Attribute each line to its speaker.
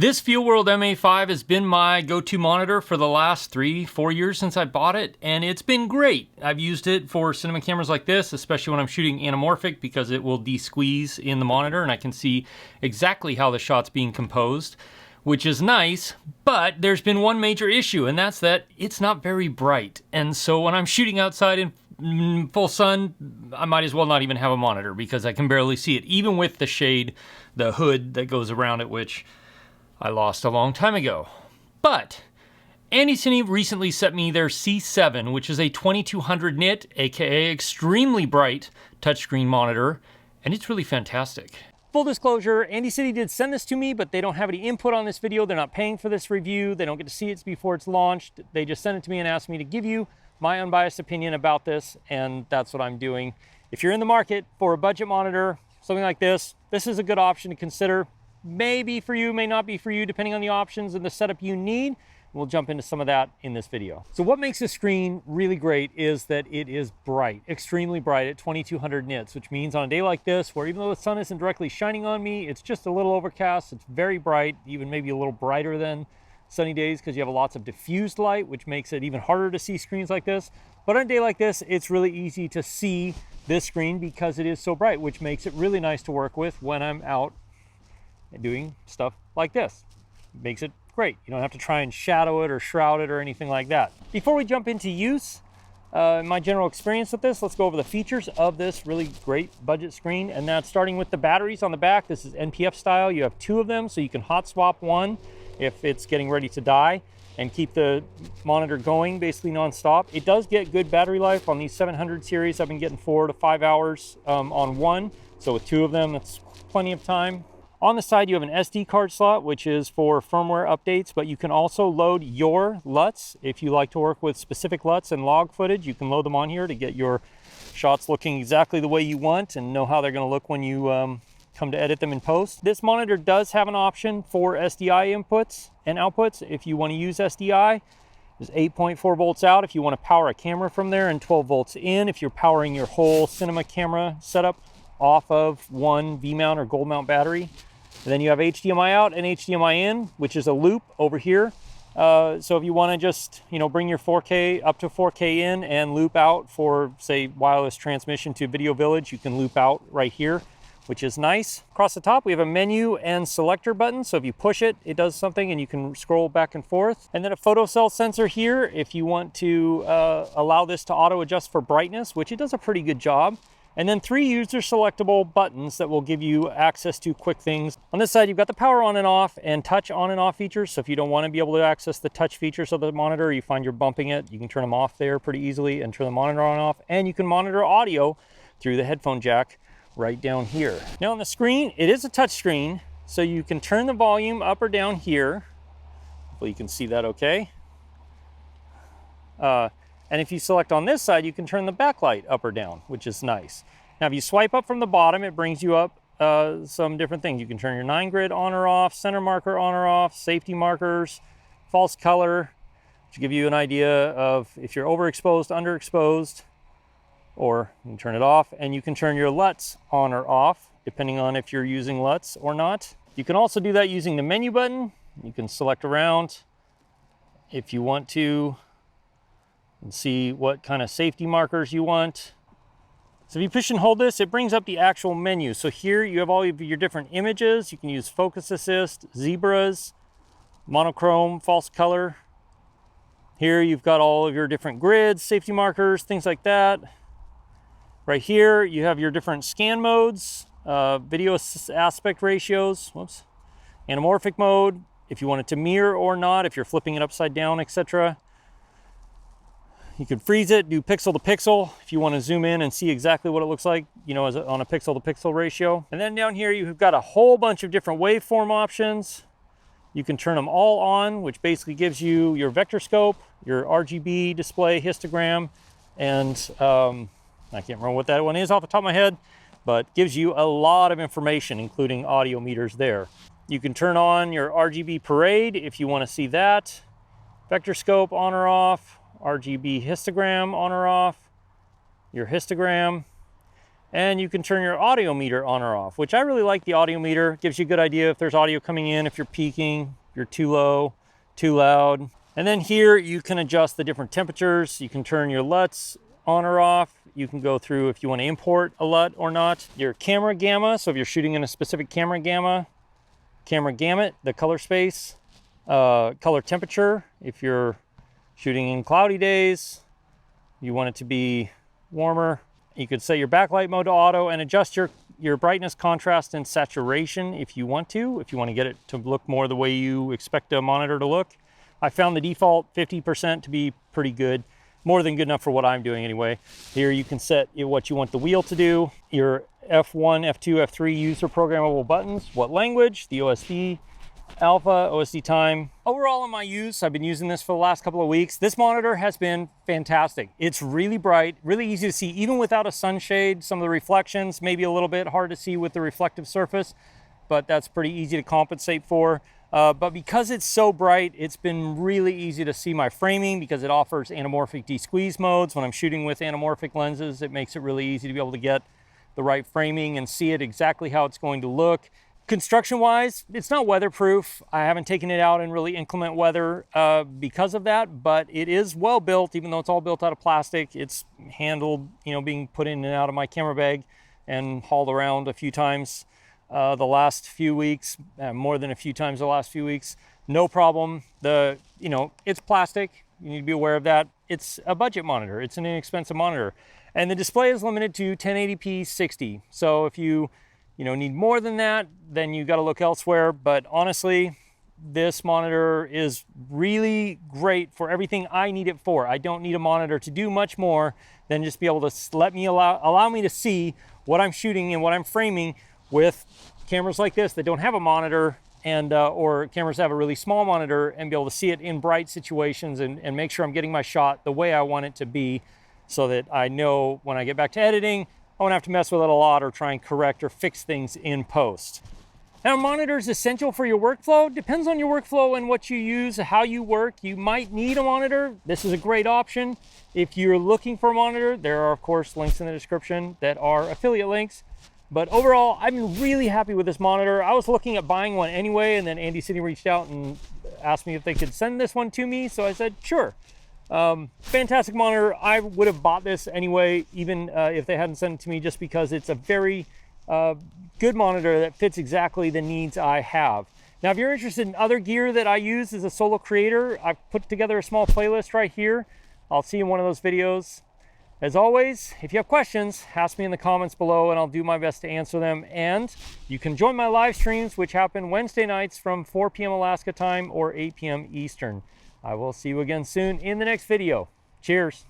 Speaker 1: This FeelWorld MA5 has been my go-to monitor for the last 3-4 years since I bought it, and it's been great. I've used it for cinema cameras like this, especially when I'm shooting anamorphic, because it will de-squeeze in the monitor and I can see exactly how the shot's being composed, which is nice, but there's been one major issue, and that's that it's not very bright. And so when I'm shooting outside in full sun, I might as well not even have a monitor because I can barely see it, even with the shade, the hood that goes around it, which I lost a long time ago. But Andycine recently sent me their C7, which is a 2200 nit, aka extremely bright touchscreen monitor, and it's really fantastic. Full disclosure, Andycine did send this to me, but they don't have any input on this video. They're not paying for this review. They don't get to see it before it's launched. They just sent it to me and asked me to give you my unbiased opinion about this, and that's what I'm doing. If you're in the market for a budget monitor, something like this is a good option to consider. Maybe for you, may not be for you, depending on the options and the setup you need. We'll jump into some of that in this video. So what makes this screen really great is that it is bright, extremely bright at 2200 nits, which means on a day like this, where even though the sun isn't directly shining on me, it's just a little overcast, it's very bright, even maybe a little brighter than sunny days because you have lots of diffused light, which makes it even harder to see screens like this. But on a day like this, it's really easy to see this screen because it is so bright, which makes it really nice to work with when I'm out doing stuff like this. It makes it great. You don't have to try and shadow it or shroud it or anything like that. Before we jump into use, my general experience with this, let's go over the features of this really great budget screen. And that's starting with the batteries on the back. This is NPF style. You have 2 of them, so you can hot swap one if it's getting ready to die and keep the monitor going basically non-stop. It does get good battery life on these 700 series. I've been getting 4 to 5 hours on one. So with 2 of them, that's plenty of time. On the side, you have an SD card slot, which is for firmware updates, but you can also load your LUTs. If you like to work with specific LUTs and log footage, you can load them on here to get your shots looking exactly the way you want and know how they're going to look when you come to edit them in post. This monitor does have an option for SDI inputs and outputs. If you want to use SDI, there's 8.4 volts out if you want to power a camera from there, and 12 volts in if you're powering your whole cinema camera setup off of one V-mount or gold mount battery. And then you have HDMI out and HDMI in, which is a loop over here. So if you want to just, bring your 4K up to 4K in and loop out for, say, wireless transmission to Video Village, you can loop out right here, which is nice. Across the top, we have a menu and selector button. So if you push it, it does something and you can scroll back and forth. And then a photocell sensor here if you want to allow this to auto adjust for brightness, which it does a pretty good job. And then 3 user selectable buttons that will give you access to quick things. On this side, you've got the power on and off and touch on and off features. So if you don't want to be able to access the touch features of the monitor, you find you're bumping it, you can turn them off there pretty easily and turn the monitor on and off. And you can monitor audio through the headphone jack right down here. Now on the screen, it is a touch screen, so you can turn the volume up or down here. Hopefully you can see that okay. And if you select on this side, you can turn the backlight up or down, which is nice. Now, if you swipe up from the bottom, it brings you up some different things. You can turn your 9 grid on or off, center marker on or off, safety markers, false color, to give you an idea of if you're overexposed, underexposed, or you can turn it off. And you can turn your LUTs on or off, depending on if you're using LUTs or not. You can also do that using the menu button. You can select around if you want to, and see what kind of safety markers you want. So if you push and hold this, it brings up the actual menu. So here you have all of your different images. You can use focus assist, zebras, monochrome, false color. Here you've got all of your different grids, safety markers, things like that. Right here you have your different scan modes, video aspect ratios, whoops, anamorphic mode, if you want it to mirror or not, if you're flipping it upside down, etc. You can freeze it, do pixel to pixel if you want to zoom in and see exactly what it looks like, as on a pixel to pixel ratio. And then down here, you've got a whole bunch of different waveform options. You can turn them all on, which basically gives you your vector scope, your RGB display, histogram, and I can't remember what that one is off the top of my head, but gives you a lot of information, including audio meters there. You can turn on your RGB parade if you want to see that. Vector scope on or off. RGB histogram on or off, your histogram, And you can turn your audio meter on or off, which I really like. The audio meter gives you a good idea if there's audio coming in, if you're peaking, if you're too low, too loud. And then here you can adjust the different temperatures. You can turn your LUTs on or off. You can go through if you want to import a LUT or not. Your camera gamma, so if you're shooting in a specific camera gamut, the color space, color temperature. If you're shooting in cloudy days, you want it to be warmer. You could set your backlight mode to auto and adjust your brightness, contrast, and saturation if you want to get it to look more the way you expect a monitor to look. I found the default 50% to be pretty good, more than good enough for what I'm doing anyway. Here you can set what you want the wheel to do, your F1, F2, F3 user programmable buttons, what language, the OSD, alpha, OSD time. Overall in my use, I've been using this for the last couple of weeks. This monitor has been fantastic. It's really bright, really easy to see, even without a sunshade. Some of the reflections, maybe a little bit hard to see with the reflective surface, but that's pretty easy to compensate for. But because it's so bright, it's been really easy to see my framing because it offers anamorphic de-squeeze modes. When I'm shooting with anamorphic lenses, it makes it really easy to be able to get the right framing and see it exactly how it's going to look. Construction-wise, it's not weatherproof. I haven't taken it out in really inclement weather because of that, but it is well built, even though it's all built out of plastic. It's handled, being put in and out of my camera bag and hauled around a few times the last few weeks, more than a few times the last few weeks. No problem. It's plastic. You need to be aware of that. It's a budget monitor. It's an inexpensive monitor. And the display is limited to 1080p 60. So if you need more than that, then you got to look elsewhere. But honestly, this monitor is really great for everything I need it for. I don't need a monitor to do much more than just be able to allow me to see what I'm shooting and what I'm framing with cameras like this that don't have a monitor, and or cameras that have a really small monitor, and be able to see it in bright situations and make sure I'm getting my shot the way I want it to be, so that I know when I get back to editing, I won't have to mess with it a lot or try and correct or fix things in post. Now, a monitor is essential for your workflow. Depends on your workflow and what you use, how you work. You might need a monitor. This is a great option. If you're looking for a monitor, there are, of course, links in the description that are affiliate links. But overall, I've been really happy with this monitor. I was looking at buying one anyway, and then Andycine reached out and asked me if they could send this one to me. So I said, sure. Fantastic monitor. I would have bought this anyway, even if they hadn't sent it to me, just because it's a very good monitor that fits exactly the needs I have. Now, if you're interested in other gear that I use as a solo creator, I've put together a small playlist right here. I'll see you in one of those videos. As always, if you have questions, ask me in the comments below and I'll do my best to answer them. And you can join my live streams, which happen Wednesday nights from 4 p.m. Alaska time or 8 p.m. Eastern. I will see you again soon in the next video. Cheers.